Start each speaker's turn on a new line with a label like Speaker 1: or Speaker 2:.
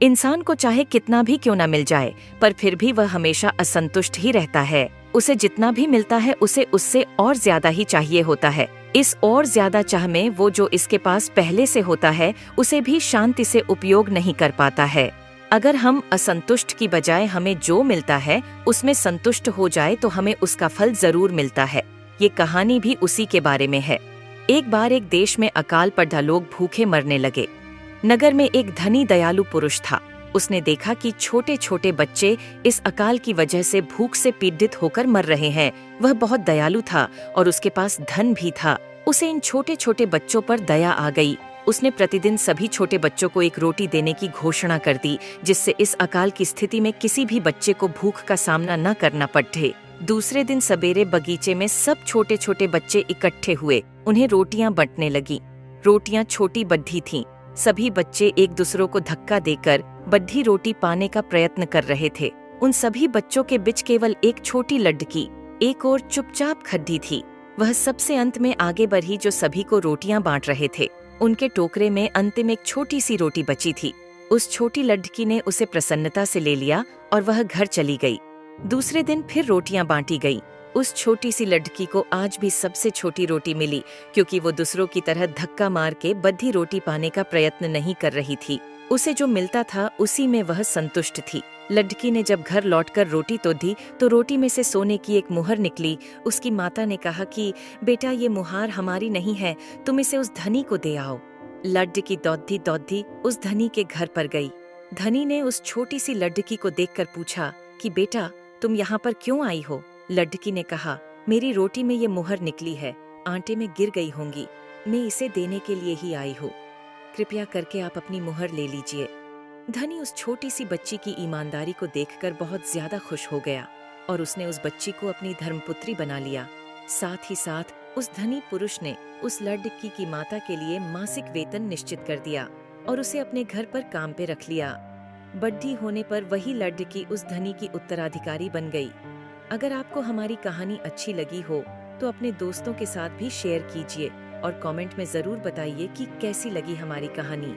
Speaker 1: इंसान को चाहे कितना भी क्यों न मिल जाए, पर फिर भी वह हमेशा असंतुष्ट ही रहता है। उसे जितना भी मिलता है उसे उससे और ज्यादा ही चाहिए होता है। इस और ज्यादा चाह में वो जो इसके पास पहले से होता है उसे भी शांति से उपयोग नहीं कर पाता है। अगर हम असंतुष्ट की बजाय हमें जो मिलता है उसमें संतुष्ट हो जाए तो हमें उसका फल जरूर मिलता है। ये कहानी भी उसी के बारे में है। एक बार एक देश में अकाल पड़ा लोग भूखे मरने लगे। नगर में एक धनी दयालु पुरुष था। उसने देखा कि छोटे छोटे बच्चे इस अकाल की वजह से भूख से पीड़ित होकर मर रहे हैं। वह बहुत दयालु था और उसके पास धन भी था। उसे इन छोटे छोटे बच्चों पर दया आ गई। उसने प्रतिदिन सभी छोटे बच्चों को एक रोटी देने की घोषणा कर दी, जिससे इस अकाल की स्थिति में किसी भी बच्चे को भूख का सामना न करना पड़े। दूसरे दिन सवेरे बगीचे में सब छोटे छोटे बच्चे इकट्ठे हुए। उन्हें रोटियां बंटने लगी। रोटियां छोटी बड्ढी थीं। सभी बच्चे एक दूसरों को धक्का देकर बड्ढी रोटी पाने का प्रयत्न कर रहे थे। उन सभी बच्चों के बीच केवल एक छोटी लड़की एक और चुपचाप खड़ी थी। वह सबसे अंत में आगे बढ़ी जो सभी को रोटियां बांट रहे थे। उनके टोकरे में अंतिम एक छोटी सी रोटी बची थी। उस छोटी लड़की ने उसे प्रसन्नता से ले लिया और वह घर चली गई। दूसरे दिन फिर रोटियां बांटी गई। उस छोटी सी लड़की को आज भी सबसे छोटी रोटी मिली, क्योंकि वो दूसरों की तरह धक्का मार के बद्धी रोटी पाने का प्रयत्न नहीं कर रही थी। उसे जो मिलता था उसी में वह संतुष्ट थी। लड़की ने जब घर लौटकर रोटी तो दी तो रोटी में से सोने की एक मुहर निकली। उसकी माता ने कहा कि बेटा, ये मुहार हमारी नहीं है, तुम इसे उस धनी को दे आओ। लड़की दौड़ती दौड़ती उस धनी के घर पर गई। धनी ने उस छोटी सी लड़की को देखकर पूछा कि बेटा, तुम यहाँ पर क्यों आई हो? लड़की ने कहा, मेरी रोटी में ये मुहर निकली है, आटे में गिर गई होंगी, मैं इसे देने के लिए ही आई हूँ। कृपया करके आप अपनी मुहर ले लीजिए। धनी उस छोटी सी बच्ची की ईमानदारी को देखकर बहुत ज्यादा खुश हो गया और उसने उस बच्ची को अपनी धर्मपुत्री बना लिया। साथ ही साथ उस धनी पुरुष ने उस लड़की की माता के लिए मासिक वेतन निश्चित कर दिया और उसे अपने घर पर काम पे रख लिया। बड्ढी होने पर वही लड़की उस धनी की उत्तराधिकारी बन गई। अगर आपको हमारी कहानी अच्छी लगी हो तो अपने दोस्तों के साथ भी शेयर कीजिए और कमेंट में जरूर बताइए कि कैसी लगी हमारी कहानी।